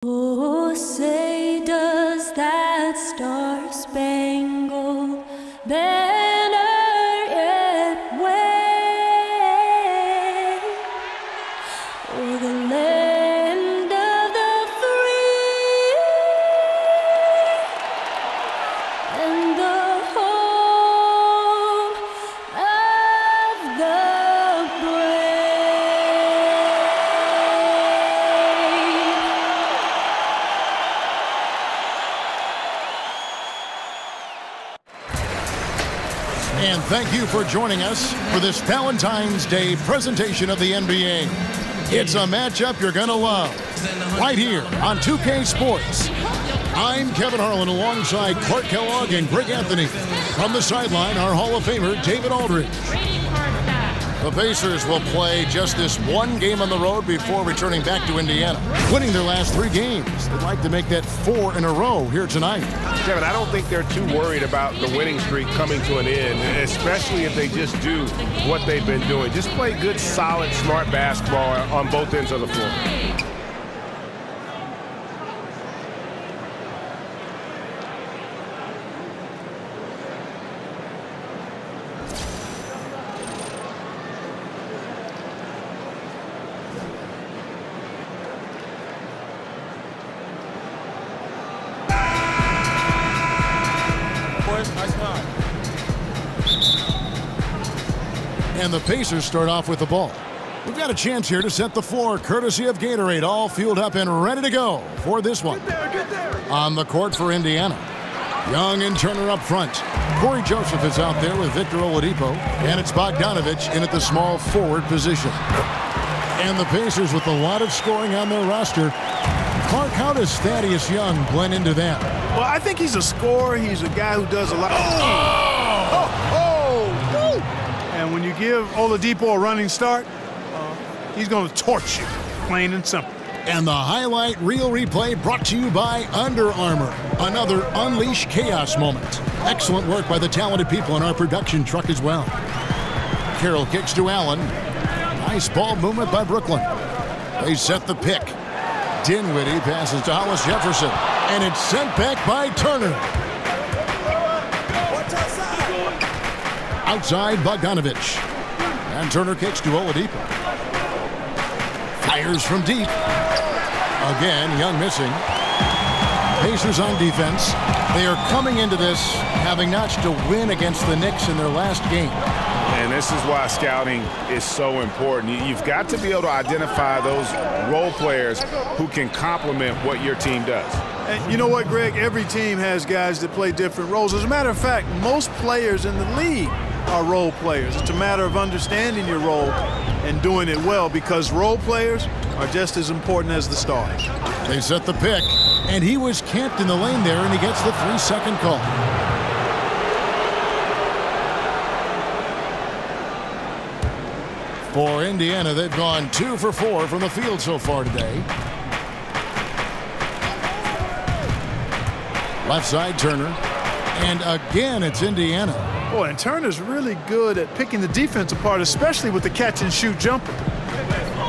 Oh, say does that star-spangled banner yet wave o'er the land of the free and the home of the And thank you for joining us for this Valentine's Day presentation of the NBA. It's a matchup you're going to love right here on 2K Sports. I'm Kevin Harlan alongside Clark Kellogg and Greg Anthony. From the sideline, our Hall of Famer, David Aldridge. The Pacers will play just this one game on the road before returning back to Indiana, winning their last 3 games. They'd like to make that 4 in a row here tonight. Kevin, I don't think they're too worried about the winning streak coming to an end, especially if they just do what they've been doing. Just play good, solid, smart basketball on both ends of the floor. And the Pacers start off with the ball. We've got a chance here to set the floor, courtesy of Gatorade, all fueled up and ready to go for this one. Get there. On the court for Indiana, Young and Turner up front. Corey Joseph is out there with Victor Oladipo, and it's Bogdanovich in at the small forward position. And the Pacers with a lot of scoring on their roster. Clark, how does Thaddeus Young blend into that? Well, I think he's a scorer. He's a guy who does a lot. And when you give Oladipo a running start, he's going to torch you, plain and simple. And the highlight reel replay brought to you by Under Armour. Another Unleash Chaos moment. Excellent work by the talented people in our production truck as well. Carroll kicks to Allen. Nice ball movement by Brooklyn. They set the pick. Dinwiddie passes to Hollis Jefferson. And it's sent back by Turner. Outside Bogdanovich. And Turner kicks to Oladipo. Fires from deep. Again, Young missing. Pacers on defense. They are coming into this having notched a win against the Knicks in their last game. And this is why scouting is so important. You've got to be able to identify those role players who can complement what your team does. And you know what, Greg? Every team has guys that play different roles. As a matter of fact, most players in the league are role players. It's a matter of understanding your role and doing it well, because role players are just as important as the stars. They set the pick, and he was camped in the lane there, and he gets the 3-second call. For Indiana, they've gone 2 for 4 from the field so far today. Left side, Turner. And again, it's Indiana. Boy, and Turner's really good at picking the defense apart, especially with the catch-and-shoot jumper.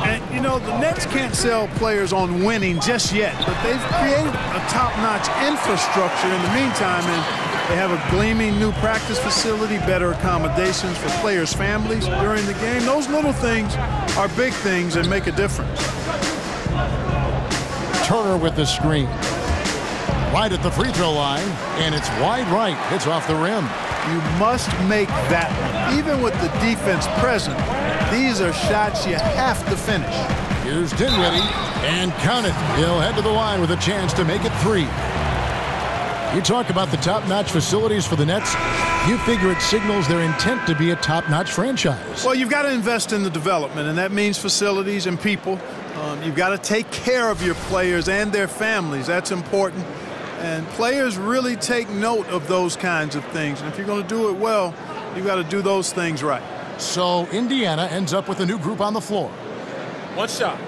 And, you know, the Nets can't sell players on winning just yet, but they've created a top-notch infrastructure in the meantime, and they have a gleaming new practice facility, better accommodations for players' families during the game. Those little things are big things and make a difference. Turner with the screen. Right at the free throw line, and it's wide right. Hits off the rim. You must make that one. Even with the defense present, these are shots you have to finish. Here's Dinwiddie, and count it. He'll head to the line with a chance to make it 3. You talk about the top-notch facilities for the Nets. You figure it signals their intent to be a top-notch franchise. Well, you've got to invest in the development, and that means facilities and people. You've got to take care of your players and their families. That's important. And players really take note of those kinds of things. And if you're going to do it well, you've got to do those things right. So Indiana ends up with a new group on the floor. One shot.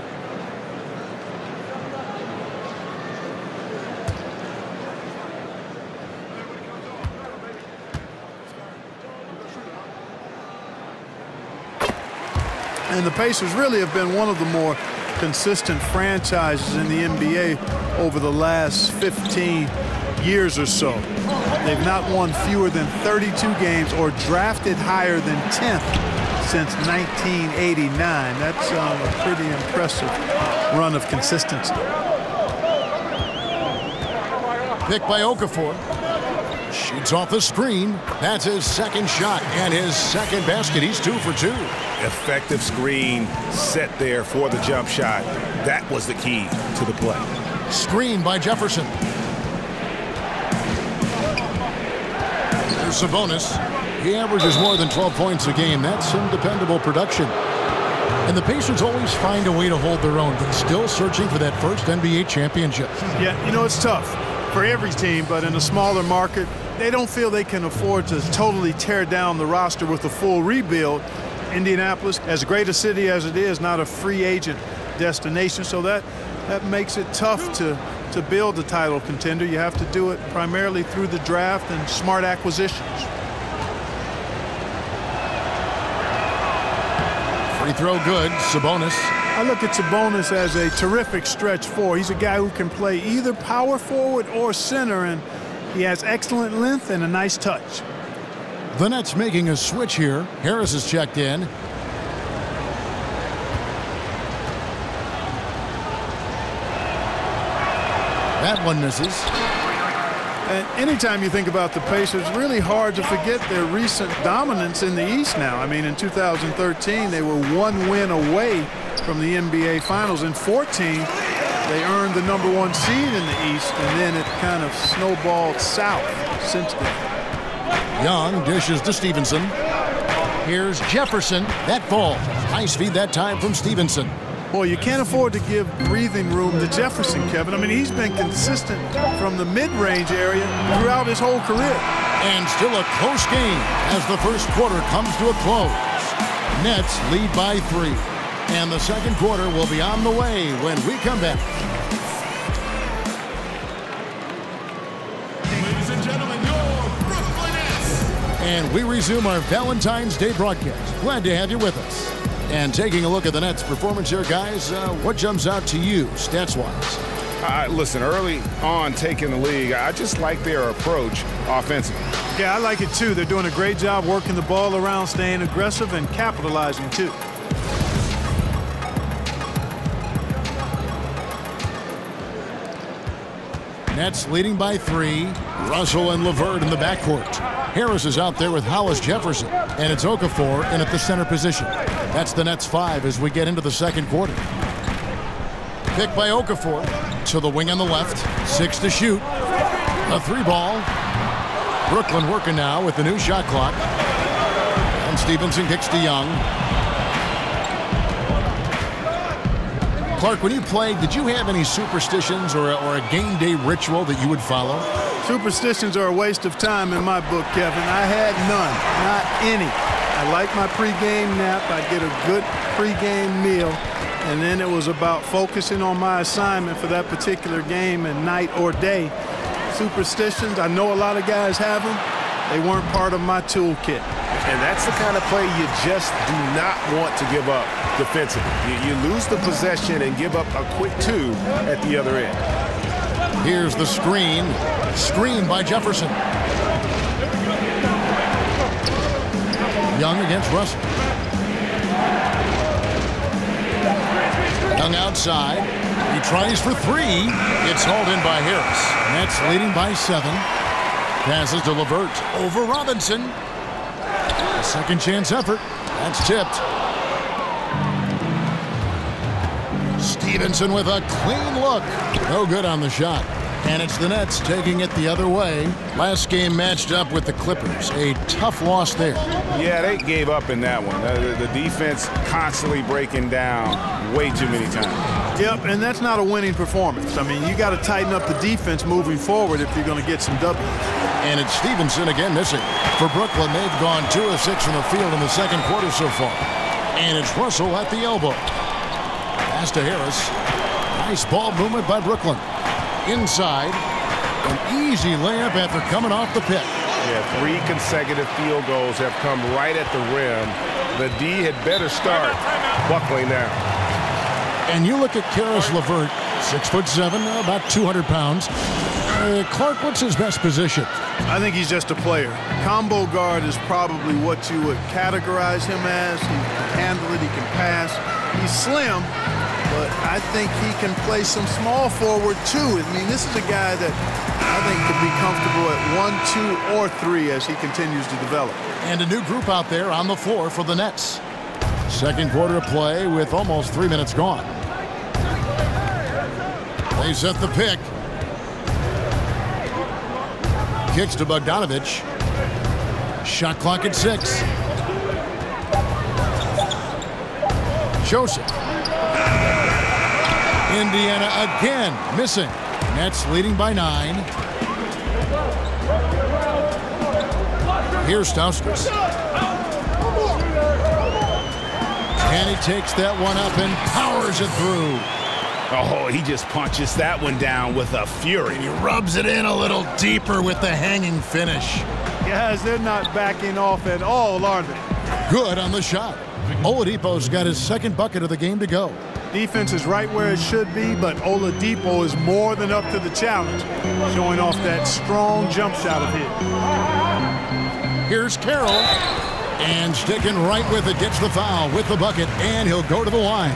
And the Pacers really have been one of the more consistent franchises in the NBA over the last 15 years or so. They've not won fewer than 32 games or drafted higher than 10th since 1989. That's a pretty impressive run of consistency. Pick by Okafor. Shoots off the screen. That's his second shot and his second basket. He's 2 for 2. Effective screen set there for the jump shot. That was the key to the play. Screen by Jefferson. Here's Sabonis. He averages more than 12 points a game. That's some dependable production. And the Pacers always find a way to hold their own, but still searching for that first NBA championship. Yeah, you know, it's tough for every team, but in a smaller market, they don't feel they can afford to totally tear down the roster with a full rebuild. Indianapolis, as great a city as it is, not a free agent destination, so that makes it tough to build a title contender. You have to do it primarily through the draft and smart acquisitions. Free throw good. Sabonis. I look at Sabonis as a terrific stretch four. He's a guy who can play either power forward or center, and he has excellent length and a nice touch. The Nets making a switch here. Harris is checked in. That one misses. And anytime you think about the Pacers, it's really hard to forget their recent dominance in the East now. I mean, in 2013, they were 1 win away from the NBA Finals. In 14, they earned the #1 seed in the East, and then it kind of snowballed south since then. Young dishes to Stevenson. Here's Jefferson. That falls. Nice feed that time from Stevenson. Boy, you can't afford to give breathing room to Jefferson, Kevin. I mean, he's been consistent from the mid-range area throughout his whole career. And still a close game as the first quarter comes to a close. Nets lead by 3. And the second quarter will be on the way when we come back. Ladies and gentlemen, your Brooklyn Nets. And we resume our Valentine's Day broadcast. Glad to have you with us. And taking a look at the Nets' performance here, guys, what jumps out to you, stats-wise? Listen, early on taking the league, I just like their approach offensively. Yeah, I like it too. They're doing a great job working the ball around, staying aggressive, and capitalizing too. Nets leading by 3. Russell and LeVert in the backcourt. Harris is out there with Hollis Jefferson, and it's Okafor in at the center position. That's the Nets 5 as we get into the second quarter. Pick by Okafor to the wing on the left. 6 to shoot. A 3-ball. Brooklyn working now with the new shot clock. And Stevenson kicks to Young. Clark, when you played, did you have any superstitions or a game day ritual that you would follow? Superstitions are a waste of time in my book, Kevin. I had none, not any. I like my pregame nap. I'd get a good pregame meal, and then it was about focusing on my assignment for that particular game and night or day. Superstitions, I know a lot of guys have them. They weren't part of my toolkit. And that's the kind of play you just do not want to give up defensively. You lose the possession and give up a quick 2 at the other end. Here's the screen. Screen by Jefferson. Young against Russell. Young outside. He tries for 3. It's hauled in by Harris. Nets leading by 7. Passes to LeVert over Robinson. A second chance effort. That's tipped. Stevenson with a clean look. No good on the shot. And it's the Nets taking it the other way. Last game matched up with the Clippers. A tough loss there. Yeah, they gave up in that one. The defense constantly breaking down way too many times. Yep, and that's not a winning performance. I mean, you got to tighten up the defense moving forward if you're going to get some W's. And it's Stevenson again missing. For Brooklyn, they've gone 2 of 6 from the field in the second quarter so far. And it's Russell at the elbow. Pass to Harris. Nice ball movement by Brooklyn. Inside. An easy layup after coming off the pick. Yeah, 3 consecutive field goals have come right at the rim. The D had better start buckling down. And you look at Karis LeVert, 6'7", about 200 pounds. Clark, what's his best position? I think he's just a player. Combo guard is probably what you would categorize him as. He can handle it, he can pass. He's slim, but I think he can play some small forward too. I mean, this is a guy that I think could be comfortable at 1, 2, or 3 as he continues to develop. And a new group out there on the floor for the Nets. Second quarter of play with almost 3 minutes gone. They set the pick. Kicks to Bogdanovich. Shot clock at 6. Joseph. Indiana again missing. Nets leading by 9. Here's Stauskas. And he takes that one up and powers it through. Oh, he just punches that one down with a fury. He rubs it in a little deeper with the hanging finish. Guys, they're not backing off at all, are they? Good on the shot. Oladipo's got his second bucket of the game to go. Defense is right where it should be, but Oladipo is more than up to the challenge, showing off that strong jump shot of his. Here's Carroll. And sticking right with it, gets the foul with the bucket, and he'll go to the line.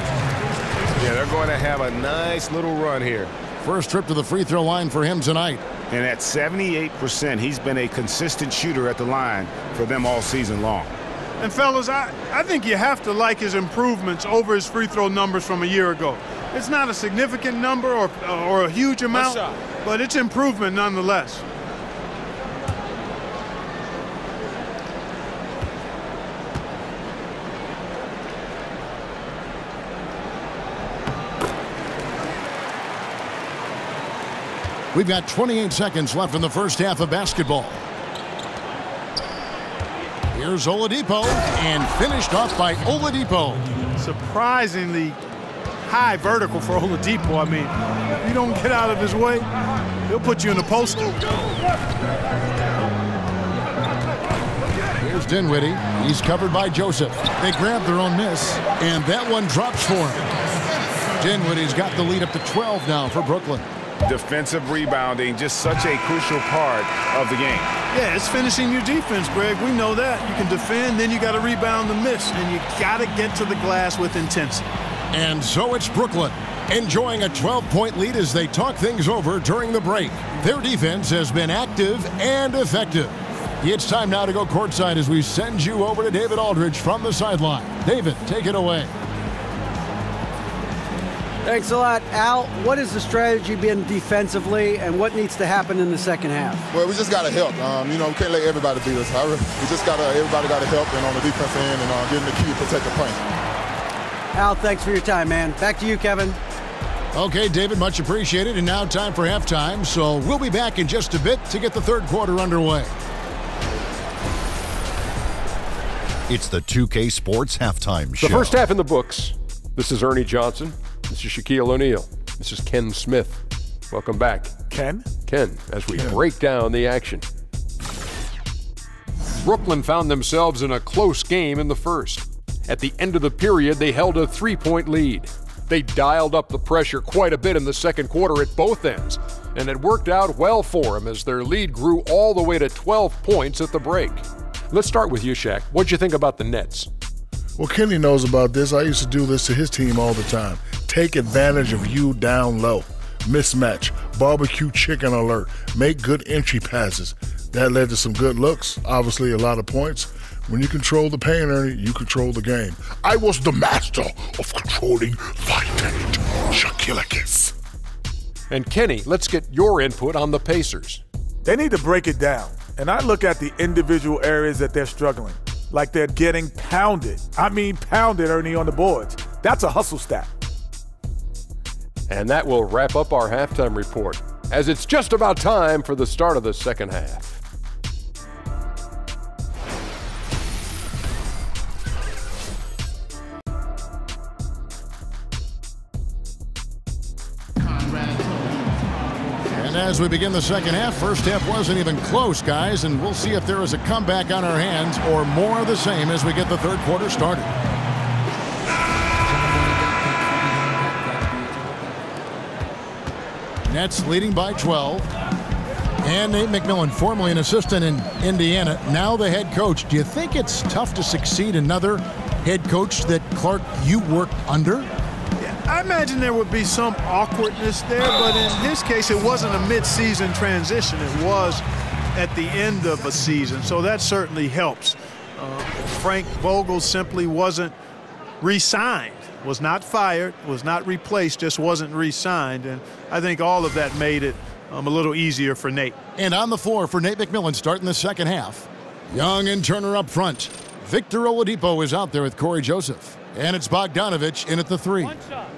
Yeah, they're going to have a nice little run here. First trip to the free throw line for him tonight. And at 78%, he's been a consistent shooter at the line for them all season long. And fellas, I think you have to like his improvements over his free throw numbers from a year ago. It's not a significant number or a huge amount, but it's improvement nonetheless. We've got 28 seconds left in the first half of basketball. Here's Oladipo, and finished off by Oladipo. Surprisingly high vertical for Oladipo. I mean, if you don't get out of his way, he'll put you in a poster. Here's Dinwiddie. He's covered by Joseph. They grab their own miss, and that one drops for him. Dinwiddie's got the lead up to 12 now for Brooklyn. Defensive rebounding, just such a crucial part of the game. Yeah, it's finishing your defense, Greg. We know that. You can defend, then you got to rebound the miss, and you got to get to the glass with intensity. And so it's Brooklyn, enjoying a 12-point lead as they talk things over during the break. Their defense has been active and effective. It's time now to go courtside as we send you over to David Aldridge from the sideline. David, take it away. Thanks a lot, Al. What has the strategy been defensively, and what needs to happen in the second half? Well, we just got to help. We can't let everybody beat us. Everybody got to help, and on the defensive end, and getting the key to protect the paint. Al, thanks for your time, man. Back to you, Kevin. Okay, David, much appreciated. And now time for halftime. So we'll be back in just a bit to get the third quarter underway. It's the 2K Sports Halftime Show. The first half in the books. This is Ernie Johnson. This is Shaquille O'Neal. This is Ken Smith. Welcome back. Ken, as we break down the action. Brooklyn found themselves in a close game in the first. At the end of the period, they held a 3-point lead. They dialed up the pressure quite a bit in the second quarter at both ends, and it worked out well for them as their lead grew all the way to 12 points at the break. Let's start with you, Shaq. What'd you think about the Nets? Well, Kenny knows about this. I used to do this to his team all the time. Take advantage of you down low. Mismatch. Barbecue chicken alert. Make good entry passes. That led to some good looks. Obviously, a lot of points. When you control the paint, Ernie, you control the game. I was the master of controlling Lieutenant Shaquille. And Kenny, let's get your input on the Pacers. They need to break it down. And I look at the individual areas that they're struggling. Like they're getting pounded. I mean pounded, Ernie, on the boards. That's a hustle stat. And that will wrap up our halftime report, as it's just about time for the start of the second half. And as we begin the second half, first half wasn't even close, guys, and we'll see if there is a comeback on our hands or more of the same as we get the third quarter started. Nets leading by 12. And Nate McMillan, formerly an assistant in Indiana, now the head coach. Do you think it's tough to succeed another head coach that, Clark, you worked under? Yeah, I imagine there would be some awkwardness there, but in his case, it wasn't a mid-season transition. It was at the end of a season, so that certainly helps. Frank Vogel simply wasn't re-signed, was not fired, was not replaced, just wasn't re-signed, and I think all of that made it a little easier for Nate. And on the floor for Nate McMillan starting the second half. Young and Turner up front. Victor Oladipo is out there with Corey Joseph. And it's Bogdanovich in at the 3. One shot.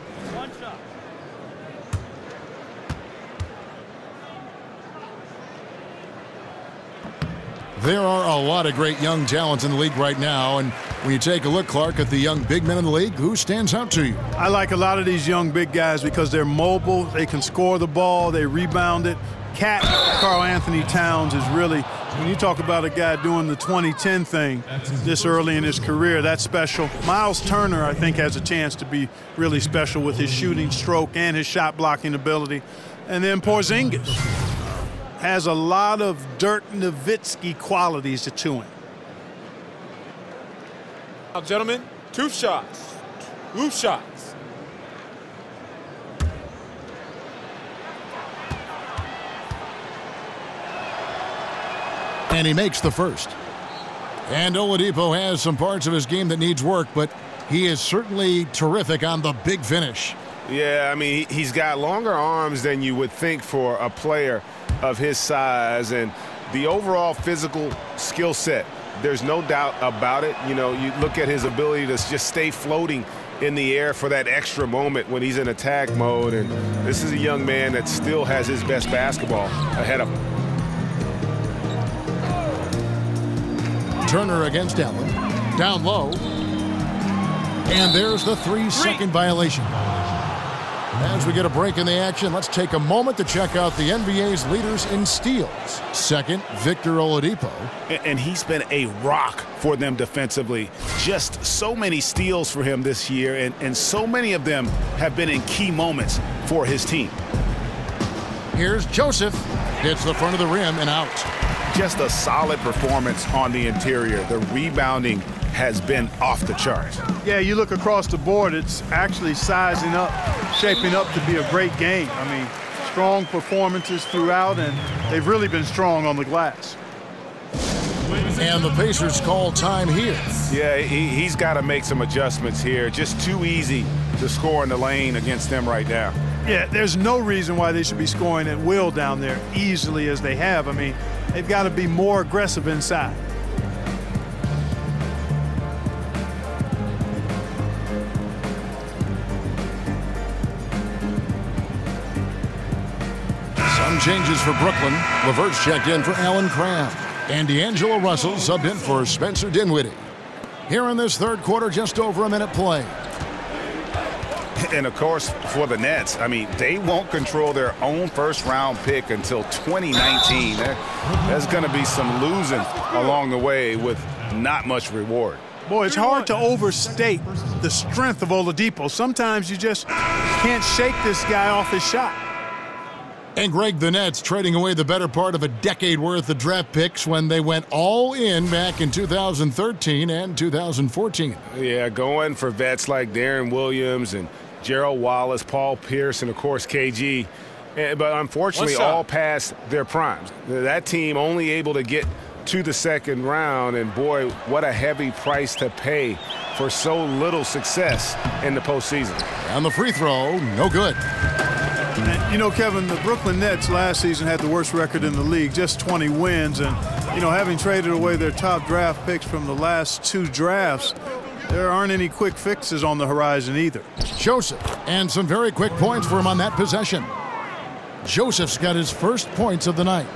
There are a lot of great young talents in the league right now, and when you take a look, Clark, at the young big men in the league, who stands out to you? I like a lot of these young big guys because they're mobile, they can score the ball, they rebound it. Karl Anthony Towns is really, when you talk about a guy doing the 2010 thing this early in his career, that's special. Miles Turner, I think, has a chance to be really special with his shooting stroke and his shot blocking ability. And then Porzingis has a lot of Dirk Nowitzki qualities to him. Now, gentlemen, 2 shots. 2 shots. And he makes the first. And Oladipo has some parts of his game that needs work, but he is certainly terrific on the big finish. Yeah, I mean, he's got longer arms than you would think for a player of his size, and the overall physical skill set, there's no doubt about it. You know, you look at his ability to just stay floating in the air for that extra moment when he's in attack mode, and this is a young man that still has his best basketball ahead of him. Turner against Allen. Down low. And there's the 3-second violation. As we get a break in the action, let's take a moment to check out the NBA's leaders in steals. Second, Victor Oladipo. And he's been a rock for them defensively. Just so many steals for him this year, and so many of them have been in key moments for his team. Here's Joseph. Hits the front of the rim and out. Just a solid performance on the interior. The rebounding has been off the charts. Yeah, you look across the board, it's actually sizing up, shaping up to be a great game. I mean, strong performances throughout, and they've really been strong on the glass. And the Pacers call time here. Yeah, he's got to make some adjustments here. Just too easy to score in the lane against them right now. Yeah, there's no reason why they should be scoring at will down there easily as they have. I mean, they've got to be more aggressive inside. Some changes for Brooklyn. LeVert's checked in for Alan Crabb. And D'Angelo Russell subbed in for Spencer Dinwiddie. Here in this third quarter, just over a minute play. And, of course, for the Nets, I mean, they won't control their own first-round pick until 2019. There's going to be some losing along the way with not much reward. Boy, it's hard to overstate the strength of Oladipo. Sometimes you just can't shake this guy off his shot. And, Greg, the Nets trading away the better part of a decade worth of draft picks when they went all in back in 2013 and 2014. Yeah, going for vets like Darren Williams and Gerald Wallace, Paul Pierce, and, of course, KG. But unfortunately, all past their primes. That team only able to get to the second round, and, boy, what a heavy price to pay for so little success in the postseason. And the free throw, no good. And, you know, Kevin, the Brooklyn Nets last season had the worst record in the league, just 20 wins. And, you know, having traded away their top draft picks from the last 2 drafts, there aren't any quick fixes on the horizon either. Joseph, and some very quick points for him on that possession. Joseph's got his first points of the night.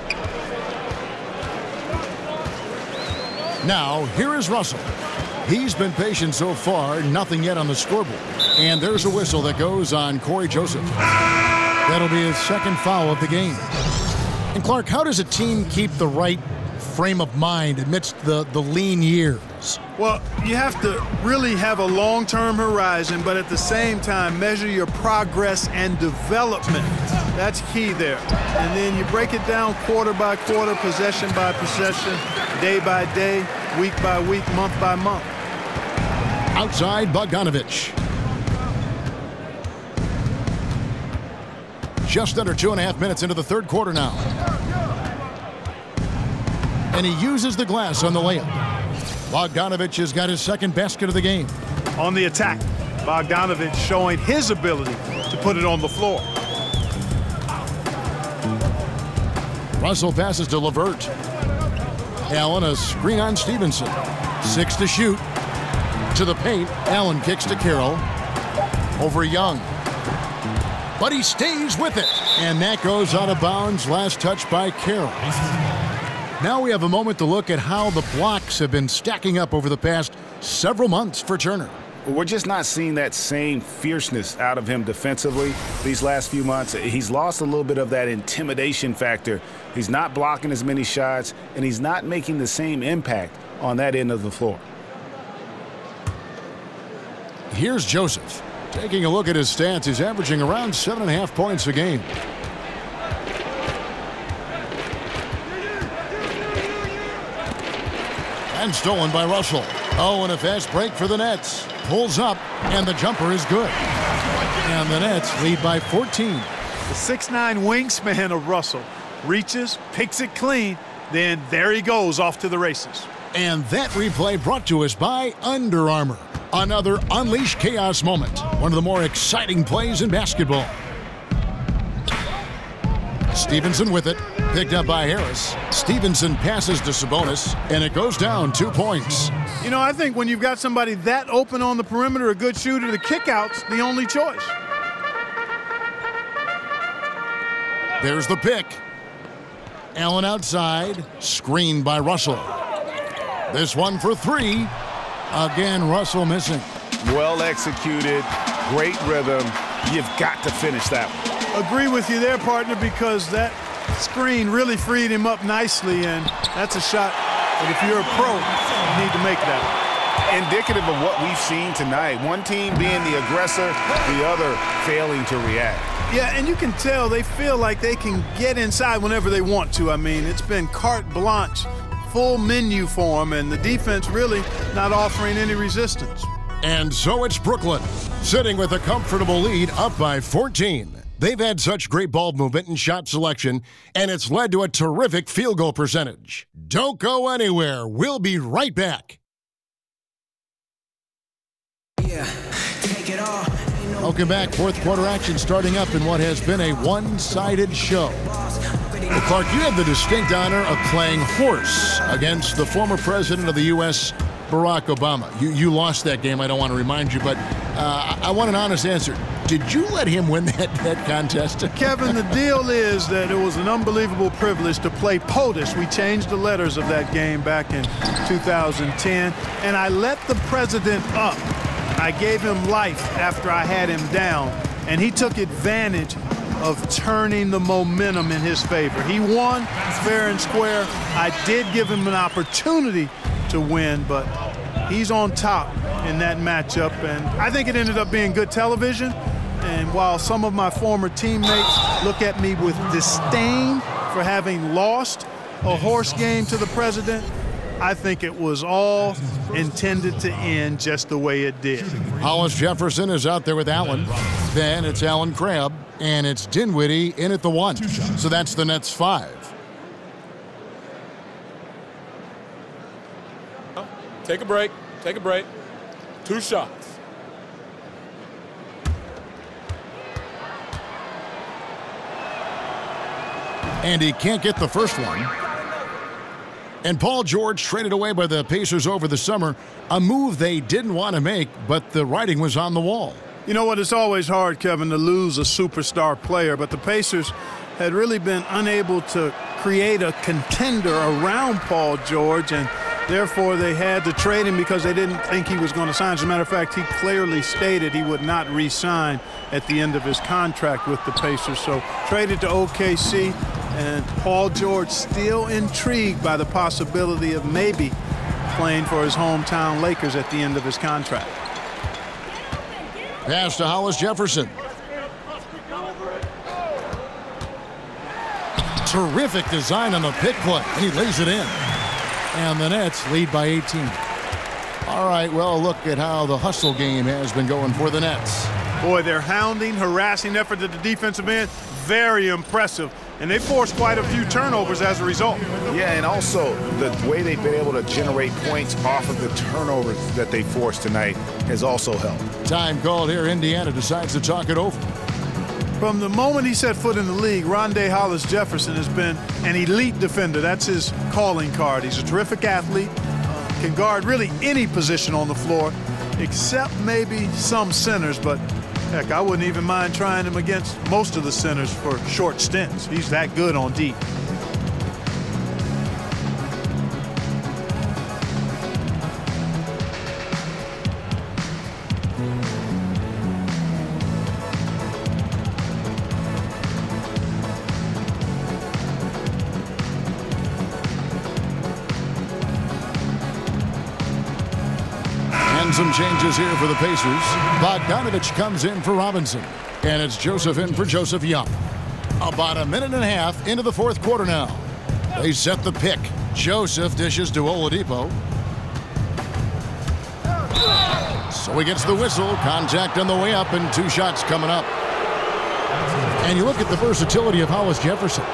Now, here is Russell. He's been patient so far, nothing yet on the scoreboard. And there's a whistle that goes on Corey Joseph. That'll be his second foul of the game. And Clark, how does a team keep the right frame of mind amidst the lean years? Well, you have to really have a long-term horizon, but at the same time measure your progress and development. That's key there. And then you break it down quarter by quarter, possession by possession, day by day, week by week, month by month. Outside Bogdanovich. Just under 2.5 minutes into the third quarter now. And he uses the glass on the layup. Bogdanovich has got his second basket of the game. On the attack, Bogdanovich showing his ability to put it on the floor. Russell passes to LeVert. Allen, a screen on Stevenson. 6 to shoot. To the paint. Allen kicks to Carroll. Over Young. But he stays with it. And that goes out of bounds. Last touch by Carroll. Now we have a moment to look at how the blocks have been stacking up over the past several months for Turner. We're just not seeing that same fierceness out of him defensively these last few months. He's lost a little bit of that intimidation factor. He's not blocking as many shots, and he's not making the same impact on that end of the floor. Here's Joseph. Taking a look at his stats, he's averaging around 7.5 points a game. And stolen by Russell. Oh, and a fast break for the Nets. Pulls up, and the jumper is good. And the Nets lead by 14. The 6'9" wingspan of Russell reaches, picks it clean, then there he goes off to the races. And that replay brought to us by Under Armour. Another Unleash Chaos moment. One of the more exciting plays in basketball. Stevenson with it. Picked up by Harris. Stevenson passes to Sabonis, and it goes down 2 points. You know, I think when you've got somebody that open on the perimeter, a good shooter, the kickout's the only choice. There's the pick. Allen outside. Screened by Russell. This one for 3. Again, Russell missing. Well executed. Great rhythm. You've got to finish that one. Agree with you there, partner, because that screen really freed him up nicely, and that's a shot that if you're a pro, you need to make that. Indicative of what we've seen tonight. One team being the aggressor, the other failing to react. Yeah, and you can tell they feel like they can get inside whenever they want to. I mean, it's been carte blanche, full menu for them, and the defense really not offering any resistance. And so it's Brooklyn, sitting with a comfortable lead, up by 14. They've had such great ball movement and shot selection, and it's led to a terrific field goal percentage. Don't go anywhere. We'll be right back. Welcome back. Fourth quarter action starting up in what has been a one-sided show. Well, Clark, you have the distinct honor of playing horse against the former president of the U.S., Barack Obama. You lost that game, I don't want to remind you, but I want an honest answer. Did you let him win that contest? Kevin, the deal is that it was an unbelievable privilege to play POTUS. We changed the letters of that game back in 2010, and I let the president up. I gave him life after I had him down, and he took advantage of turning the momentum in his favor. He won fair and square. I did give him an opportunity to win, but he's on top in that matchup, and I think it ended up being good television. And while some of my former teammates look at me with disdain for having lost a horse game to the president, I think it was all intended to end just the way it did. Hollis Jefferson is out there with Allen. Then it's Allen Crabb, and it's Dinwiddie in at the 1. So that's the Nets 5. Take a break. Take a break. 2 shots. And he can't get the first one. And Paul George traded away by the Pacers over the summer, a move they didn't want to make, but the writing was on the wall. You know what? It's always hard, Kevin, to lose a superstar player, but the Pacers had really been unable to create a contender around Paul George, and therefore they had to trade him because they didn't think he was going to sign. As a matter of fact, he clearly stated he would not re-sign at the end of his contract with the Pacers. So traded to OKC, and Paul George still intrigued by the possibility of maybe playing for his hometown Lakers at the end of his contract. Pass to Hollis Jefferson. Terrific design on the pick play. He lays it in. And the Nets lead by 18. All right, well, look at how the hustle game has been going for the Nets. Boy, their hounding, harassing effort at the defensive end, very impressive. And they forced quite a few turnovers as a result. Yeah, and also the way they've been able to generate points off of the turnovers that they forced tonight has also helped. Time called here. Indiana decides to talk it over. From the moment he set foot in the league, Rondé Hollis-Jefferson has been an elite defender. That's his calling card. He's a terrific athlete, can guard really any position on the floor, except maybe some centers, but heck, I wouldn't even mind trying him against most of the centers for short stints. He's that good on deep. Some changes here for the Pacers. Bogdanovich comes in for Robinson. And it's Joseph in for Joseph Young. About a minute and a half into the fourth quarter now. They set the pick. Joseph dishes to Oladipo. So he gets the whistle. Contact on the way up and 2 shots coming up. And you look at the versatility of Hollis-Jefferson.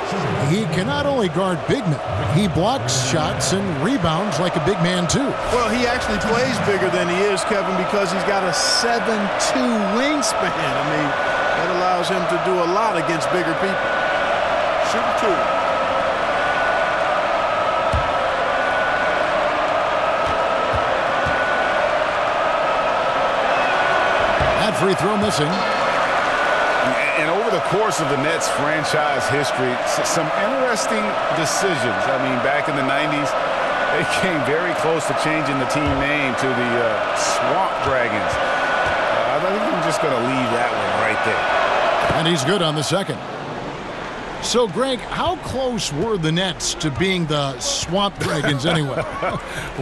He can not only guard big men, he blocks shots and rebounds like a big man, too. Well, he actually plays bigger than he is, Kevin, because he's got a 7'2" wingspan. I mean, that allows him to do a lot against bigger people. Shooting 2. That free throw missing. And over the course of the Nets franchise history, some interesting decisions. I mean, back in the 90s, they came very close to changing the team name to the Swamp Dragons. I think I'm just going to leave that one right there. And he's good on the second. So, Greg, how close were the Nets to being the Swamp Dragons anyway?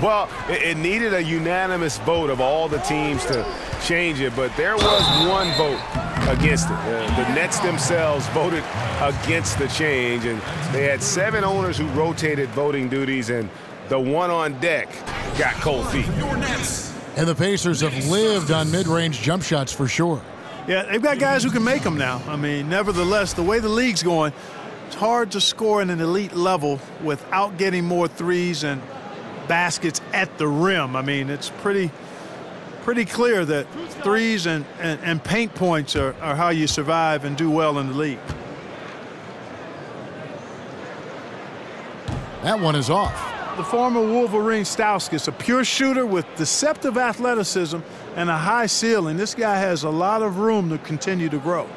Well, it needed a unanimous vote of all the teams to change it, but there was one vote against it. The Nets themselves voted against the change, and they had 7 owners who rotated voting duties, and the one on deck got cold feet. And the Pacers have lived on mid-range jump shots for sure. Yeah, they've got guys who can make them now. I mean, nevertheless, the way the league's going, it's hard to score at an elite level without getting more threes and baskets at the rim. I mean, it's pretty clear that threes and paint points are how you survive and do well in the league. That one is off. The former Wolverine Stauskas, a pure shooter with deceptive athleticism and a high ceiling. This guy has a lot of room to continue to grow.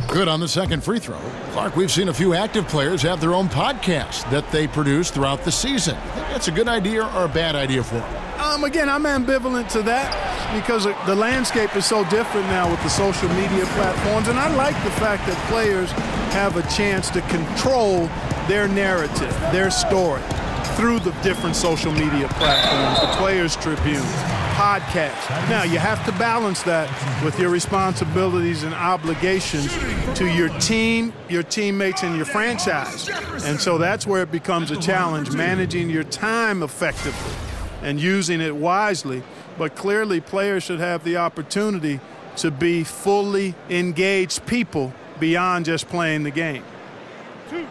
Good on the second free throw. Clark, we've seen a few active players have their own podcast that they produce throughout the season. You think that's a good idea or a bad idea for them? Again, I'm ambivalent to that because the landscape is so different now with the social media platforms. And I like the fact that players have a chance to control their narrative, their story, through the different social media platforms, the Players Tribune, podcasts. Now, you have to balance that with your responsibilities and obligations to your team, your teammates, and your franchise. And so that's where it becomes a challenge, managing your time effectively and using it wisely. But clearly, players should have the opportunity to be fully engaged people beyond just playing the game. 2.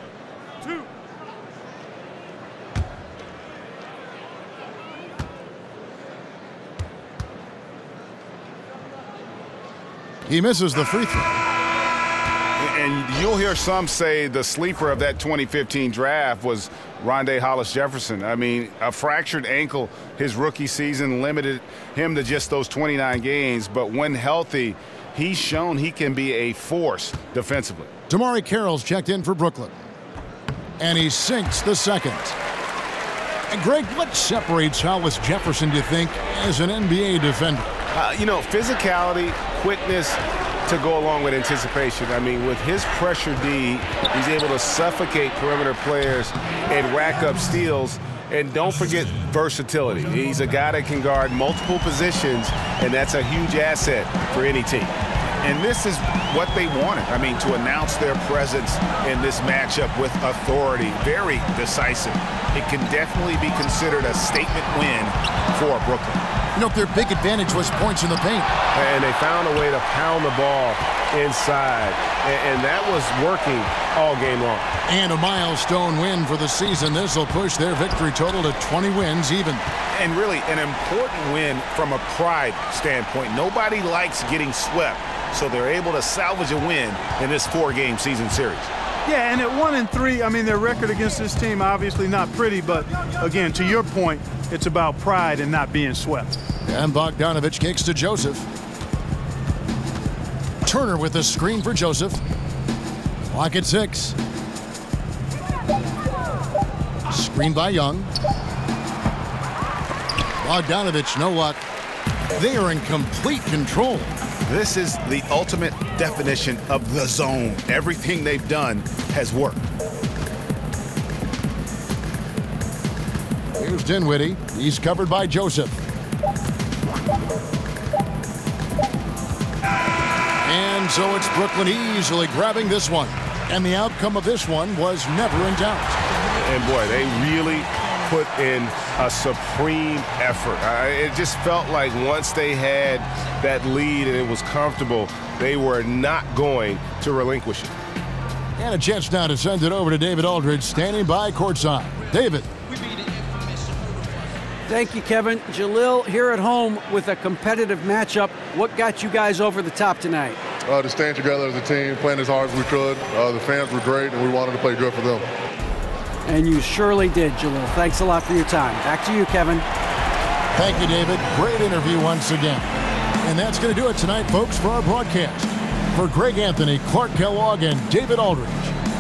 He misses the free throw. And you'll hear some say the sleeper of that 2015 draft was Rondé Hollis-Jefferson. I mean, a fractured ankle his rookie season limited him to just those 29 games. But when healthy, he's shown he can be a force defensively. Damari Carroll's checked in for Brooklyn. And he sinks the second. And Greg, what separates Hollis-Jefferson, do you think, as an NBA defender? Physicality, quickness to go along with anticipation. I mean, with his pressure D, he's able to suffocate perimeter players and rack up steals. And don't forget versatility. He's a guy that can guard multiple positions, and that's a huge asset for any team. And this is what they wanted. I mean, to announce their presence in this matchup with authority, very decisive. It can definitely be considered a statement win for Brooklyn. You know, their big advantage was points in the paint. And they found a way to pound the ball inside, and that was working all game long. And a milestone win for the season. This will push their victory total to 20 wins even. And really an important win from a pride standpoint. Nobody likes getting swept, so they're able to salvage a win in this 4-game season series. Yeah, and at 1-3, I mean, their record against this team obviously not pretty, but again, to your point, it's about pride and not being swept. And Bogdanovich kicks to Joseph. Turner with the screen for Joseph. Clock at 6. Screen by Young. Bogdanovich, no luck. They are in complete control. This is the ultimate definition of the zone. Everything they've done has worked. Here's Dinwiddie. He's covered by Joseph. And so it's Brooklyn easily grabbing this one. And the outcome of this one was never in doubt. And boy, they really put in a supreme effort. It just felt like once they had that lead and it was comfortable, they were not going to relinquish it. And a chance now to send it over to David Aldridge, standing by courtside. David. Thank you, Kevin. Jalil here at home with a competitive matchup. What got you guys over the top tonight? Just staying together as a team, playing as hard as we could. The fans were great, and we wanted to play good for them. And you surely did, Jalil. Thanks a lot for your time. Back to you, Kevin. Thank you, David. Great interview once again. And that's going to do it tonight, folks, for our broadcast. For Greg Anthony, Clark Kellogg, and David Aldridge,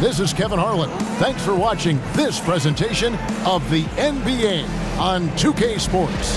this is Kevin Harlan. Thanks for watching this presentation of the NBA on 2K Sports.